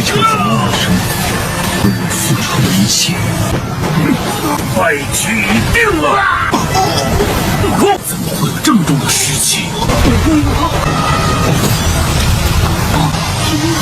场怎么发生？为我付出的一切，败局已定了。怎么会有这么重的尸气？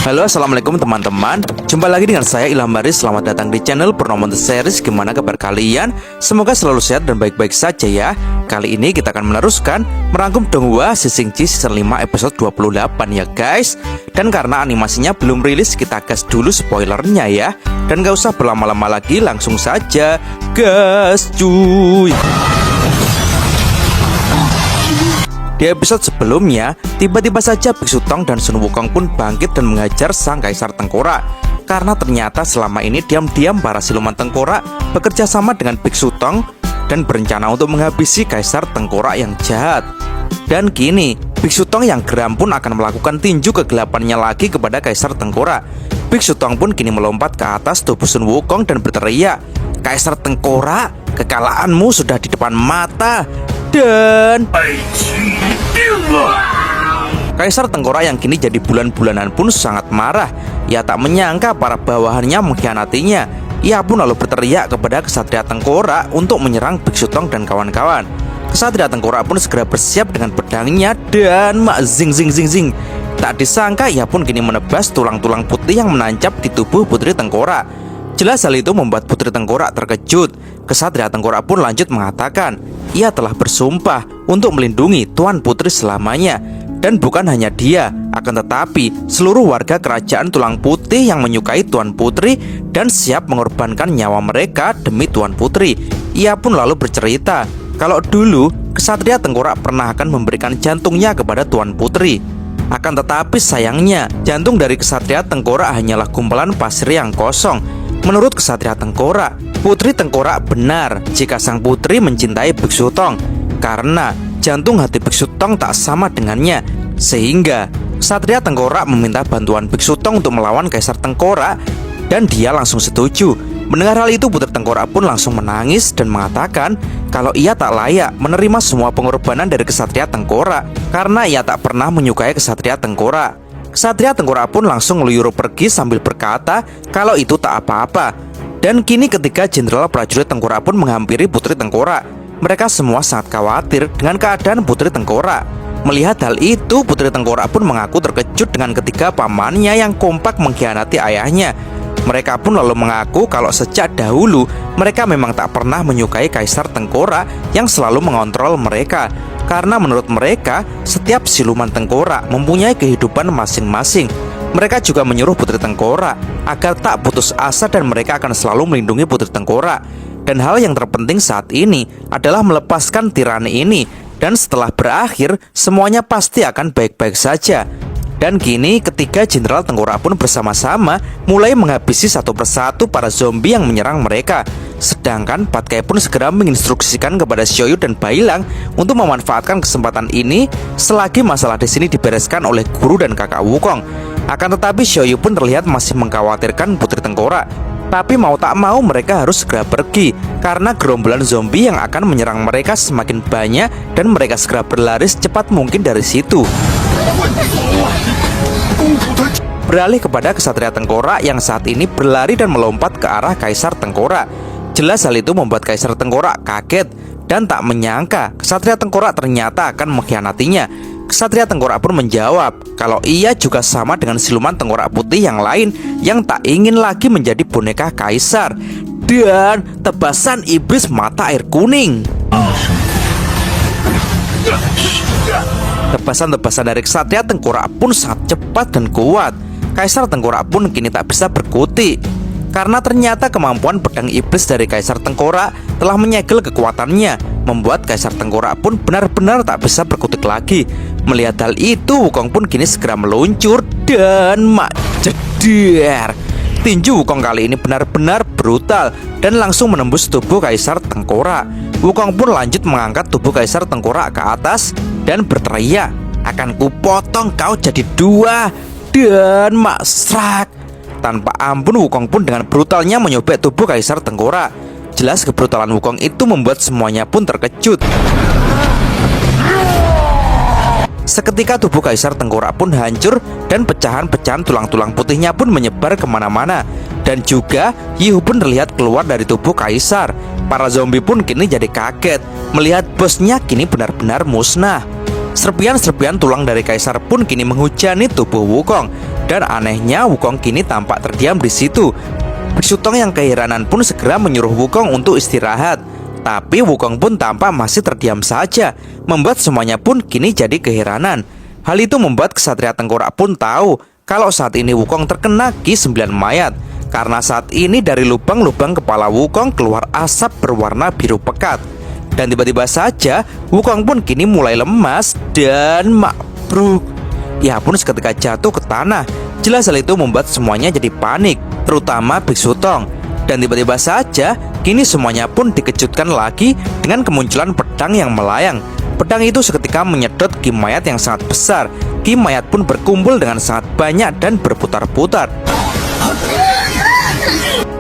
Halo, assalamualaikum teman-teman. Jumpa lagi dengan saya Ilham Baris. Selamat datang di channel Purnomo The Series. Gimana kabar kalian? Semoga selalu sehat dan baik-baik saja ya. Kali ini kita akan meneruskan merangkum Donghua Sisingji season 5 episode 28 ya guys. Dan karena animasinya belum rilis, kita gas dulu spoilernya ya. Dan gak usah berlama-lama lagi, langsung saja gas cuy. Di episode sebelumnya, tiba-tiba saja Biksu Tong dan Sun Wukong pun bangkit dan mengajar sang Kaisar Tengkorak. Karena ternyata selama ini diam-diam para siluman tengkorak bekerja sama dengan Biksu Tong dan berencana untuk menghabisi Kaisar Tengkorak yang jahat. Dan kini, Biksu Tong yang geram pun akan melakukan tinju kegelapannya lagi kepada Kaisar Tengkorak. Biksu Tong pun kini melompat ke atas tubuh Sun Wukong dan berteriak, "Kaisar Tengkorak, kekalahanmu sudah di depan mata." Dan Kaisar Tengkorak yang kini jadi bulan-bulanan pun sangat marah. Ia tak menyangka para bawahannya mengkhianatinya. Ia pun lalu berteriak kepada Kesatria Tengkorak untuk menyerang Biksu Tong dan kawan-kawan. Kesatria Tengkorak pun segera bersiap dengan pedangnya dan zing zing zing zing. Tak disangka ia pun kini menebas tulang-tulang putih yang menancap di tubuh Putri Tengkorak. Jelas hal itu membuat Putri Tengkorak terkejut. Kesatria Tengkorak pun lanjut mengatakan, ia telah bersumpah untuk melindungi Tuan Putri selamanya. Dan bukan hanya dia, akan tetapi seluruh warga kerajaan Tulang Putih yang menyukai Tuan Putri dan siap mengorbankan nyawa mereka demi Tuan Putri. Ia pun lalu bercerita kalau dulu Kesatria Tengkorak pernah akan memberikan jantungnya kepada Tuan Putri. Akan tetapi sayangnya, jantung dari Kesatria Tengkorak hanyalah gumpalan pasir yang kosong. Menurut Kesatria Tengkorak, Putri Tengkorak benar jika sang putri mencintai Biksu Tong, karena jantung hati Biksu Tong tak sama dengannya. Sehingga Kesatria Tengkorak meminta bantuan Biksu Tong untuk melawan Kaisar Tengkorak, dan dia langsung setuju. Mendengar hal itu, Putri Tengkorak pun langsung menangis dan mengatakan kalau ia tak layak menerima semua pengorbanan dari Kesatria Tengkorak karena ia tak pernah menyukai Kesatria Tengkorak. Kesatria Tengkorak pun langsung ngeluyur pergi sambil berkata kalau itu tak apa-apa. Dan kini ketika Jenderal Prajurit Tengkorak pun menghampiri Putri Tengkorak, mereka semua sangat khawatir dengan keadaan Putri Tengkorak. Melihat hal itu, Putri Tengkorak pun mengaku terkejut dengan ketiga pamannya yang kompak mengkhianati ayahnya. Mereka pun lalu mengaku kalau sejak dahulu mereka memang tak pernah menyukai Kaisar Tengkorak yang selalu mengontrol mereka. Karena menurut mereka, setiap siluman tengkorak mempunyai kehidupan masing-masing. Mereka juga menyuruh Putri Tengkorak agar tak putus asa dan mereka akan selalu melindungi Putri Tengkorak. Dan hal yang terpenting saat ini adalah melepaskan tirani ini. Dan setelah berakhir, semuanya pasti akan baik-baik saja. Dan kini ketiga Jenderal Tengkorak pun bersama-sama mulai menghabisi satu persatu para zombie yang menyerang mereka. Sedangkan Patkai pun segera menginstruksikan kepada Xiaoyu dan Bailang untuk memanfaatkan kesempatan ini selagi masalah di sini dibereskan oleh guru dan kakak Wukong. Akan tetapi Xiaoyu pun terlihat masih mengkhawatirkan Putri Tengkorak. Tapi mau tak mau mereka harus segera pergi karena gerombolan zombie yang akan menyerang mereka semakin banyak dan mereka segera berlari secepat mungkin dari situ. Beralih kepada Kesatria Tengkorak yang saat ini berlari dan melompat ke arah Kaisar Tengkorak. Jelas hal itu membuat Kaisar Tengkorak kaget dan tak menyangka Kesatria Tengkorak ternyata akan mengkhianatinya. Kesatria Tengkorak pun menjawab kalau ia juga sama dengan siluman tengkorak putih yang lain yang tak ingin lagi menjadi boneka kaisar. Dan tebasan iblis mata air kuning. Tebasan-tebasan dari Kesatria Tengkorak pun sangat cepat dan kuat. Kaisar Tengkorak pun kini tak bisa berkutik karena ternyata kemampuan pedang iblis dari Kaisar Tengkorak telah menyegel kekuatannya, membuat Kaisar Tengkorak pun benar-benar tak bisa berkutik lagi. Melihat hal itu, Wukong pun kini segera meluncur dan jedar. Tinju Wukong kali ini benar-benar brutal dan langsung menembus tubuh Kaisar Tengkorak. Wukong pun lanjut mengangkat tubuh Kaisar Tengkorak ke atas dan berteriak, akan kupotong kau jadi dua. Dan makstrak. Tanpa ampun Wukong pun dengan brutalnya menyobek tubuh Kaisar Tengkorak. Jelas kebrutalan Wukong itu membuat semuanya pun terkejut. Seketika tubuh Kaisar Tengkorak pun hancur dan pecahan-pecahan tulang-tulang putihnya pun menyebar kemana-mana. Dan juga Yihu pun terlihat keluar dari tubuh Kaisar. Para zombie pun kini jadi kaget melihat bosnya kini benar-benar musnah. Serpian-serpian tulang dari Kaisar pun kini menghujani tubuh Wukong. Dan anehnya Wukong kini tampak terdiam di situ. Biksu Tong yang keheranan pun segera menyuruh Wukong untuk istirahat. Tapi Wukong pun tampak masih terdiam saja, membuat semuanya pun kini jadi keheranan. Hal itu membuat Ksatria Tengkorak pun tahu kalau saat ini Wukong terkena Ki 9 mayat. Karena saat ini dari lubang-lubang kepala Wukong keluar asap berwarna biru pekat. Dan tiba-tiba saja Wukong pun kini mulai lemas dan makbruk. Ia pun seketika jatuh ke tanah. Jelas hal itu membuat semuanya jadi panik, terutama Biksu Tong. Dan tiba-tiba saja kini semuanya pun dikejutkan lagi dengan kemunculan pedang yang melayang. Pedang itu seketika menyedot Ki mayat yang sangat besar. Ki mayat pun berkumpul dengan sangat banyak dan berputar-putar.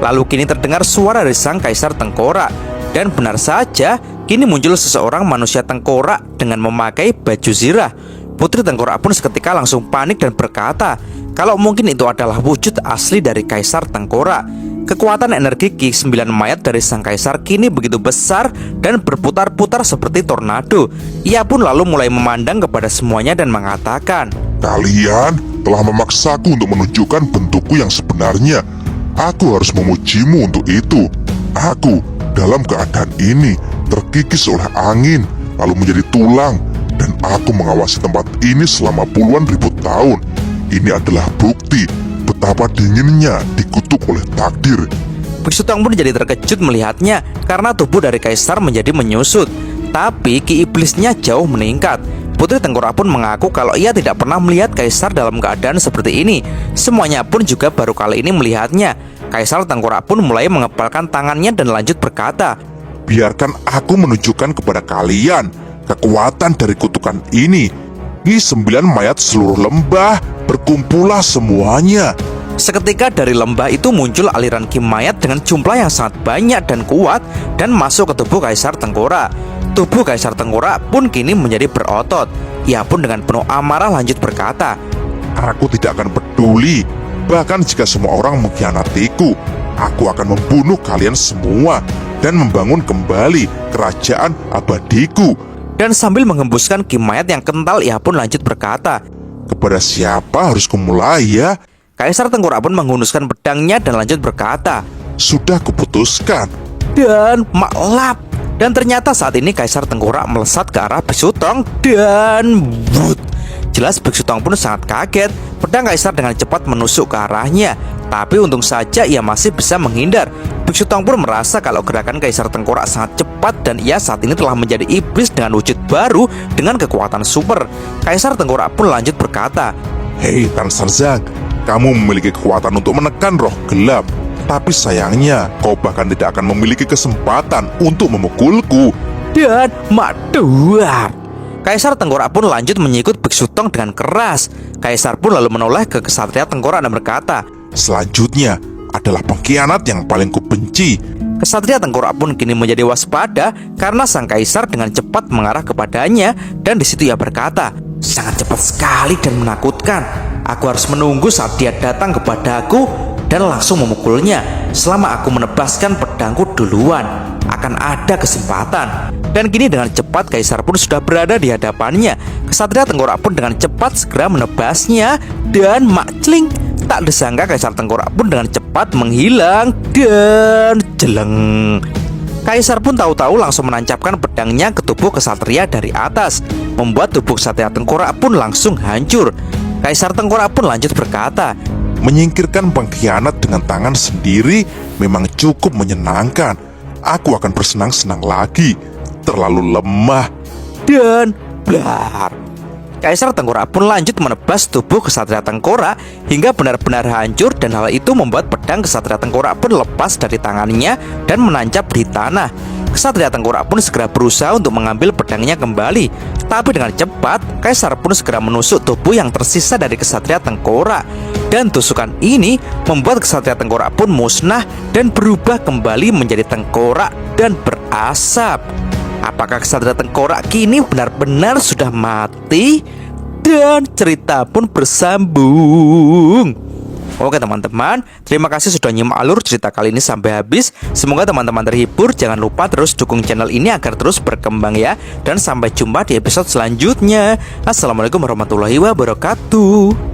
Lalu kini terdengar suara dari sang Kaisar Tengkorak. Dan benar saja kini muncul seseorang manusia tengkorak dengan memakai baju zirah. Putri Tengkorak pun seketika langsung panik dan berkata kalau mungkin itu adalah wujud asli dari Kaisar Tengkorak. Kekuatan energi Ki 9 mayat dari sang Kaisar kini begitu besar dan berputar-putar seperti tornado. Ia pun lalu mulai memandang kepada semuanya dan mengatakan, "Kalian telah memaksaku untuk menunjukkan bentukku yang sebenarnya. Aku harus memujimu untuk itu. Aku dalam keadaan ini terkikis oleh angin, lalu menjadi tulang. Dan aku mengawasi tempat ini selama puluhan ribu tahun. Ini adalah bukti betapa dinginnya dikutuk oleh takdir." Biksu Tong pun jadi terkejut melihatnya karena tubuh dari Kaisar menjadi menyusut. Tapi Ki iblisnya jauh meningkat. Putri Tengkorak pun mengaku kalau ia tidak pernah melihat Kaisar dalam keadaan seperti ini. Semuanya pun juga baru kali ini melihatnya. Kaisar Tengkorak pun mulai mengepalkan tangannya dan lanjut berkata, "Biarkan aku menunjukkan kepada kalian kekuatan dari kutukan ini. Ki 9 mayat seluruh lembah, berkumpullah semuanya." Seketika dari lembah itu muncul aliran Ki mayat dengan jumlah yang sangat banyak dan kuat dan masuk ke tubuh Kaisar Tengkorak. Tubuh Kaisar Tengkorak pun kini menjadi berotot. Ia pun dengan penuh amarah lanjut berkata, "Aku tidak akan peduli. Bahkan jika semua orang mengkhianatiku, aku akan membunuh kalian semua dan membangun kembali kerajaan abadiku." Dan sambil menghembuskan Ki mayat yang kental, ia pun lanjut berkata, "Kepada siapa harus kumulai ya?" Kaisar Tengkorak pun menghunuskan pedangnya dan lanjut berkata, "Sudah kuputuskan." dan maklap. Dan ternyata saat ini Kaisar Tengkorak melesat ke arah Biksu Tong dan brut. Jelas Biksu Tong pun sangat kaget. Pedang Kaisar dengan cepat menusuk ke arahnya. Tapi untung saja ia masih bisa menghindar. Biksu Tong pun merasa kalau gerakan Kaisar Tengkorak sangat cepat dan ia saat ini telah menjadi iblis dengan wujud baru dengan kekuatan super. Kaisar Tengkorak pun lanjut berkata, "Hei Tan Sarzang, kamu memiliki kekuatan untuk menekan roh gelap. Tapi sayangnya kau bahkan tidak akan memiliki kesempatan untuk memukulku." dan maduar. Kaisar Tengkorak pun lanjut menyikut Biksu Tong dengan keras. Kaisar pun lalu menoleh ke Ksatria Tengkorak dan berkata, "Selanjutnya adalah pengkhianat yang paling kubenci." Ksatria Tengkorak pun kini menjadi waspada karena sang Kaisar dengan cepat mengarah kepadanya. Dan di situ ia berkata, "Sangat cepat sekali dan menakutkan. Aku harus menunggu saat dia datang kepadaku dan langsung memukulnya. Selama aku menebaskan pedangku duluan, akan ada kesempatan." Dan kini dengan cepat Kaisar pun sudah berada di hadapannya. Ksatria Tengkorak pun dengan cepat segera menebasnya dan makcling. Tak disangka Kaisar Tengkorak pun dengan cepat menghilang dan jeleng. Kaisar pun tahu-tahu langsung menancapkan pedangnya ke tubuh Ksatria dari atas, membuat tubuh Ksatria Tengkorak pun langsung hancur. Kaisar Tengkorak pun lanjut berkata, "Menyingkirkan pengkhianat dengan tangan sendiri memang cukup menyenangkan. Aku akan bersenang-senang lagi. Terlalu lemah." dan blar. Kaisar Tengkorak pun lanjut menebas tubuh Ksatria Tengkorak hingga benar-benar hancur. Dan hal itu membuat pedang Ksatria Tengkorak pun lepas dari tangannya dan menancap di tanah. Ksatria Tengkorak pun segera berusaha untuk mengambil pedangnya kembali. Tapi dengan cepat Kaisar pun segera menusuk tubuh yang tersisa dari Ksatria Tengkorak. Dan tusukan ini membuat Ksatria Tengkorak pun musnah dan berubah kembali menjadi tengkorak dan berasap. Apakah Ksatria Tengkorak kini benar-benar sudah mati? dan cerita pun bersambung. Oke teman-teman, terima kasih sudah nyimak alur cerita kali ini sampai habis. Semoga teman-teman terhibur. Jangan lupa terus dukung channel ini agar terus berkembang ya. Dan sampai jumpa di episode selanjutnya. Assalamualaikum warahmatullahi wabarakatuh.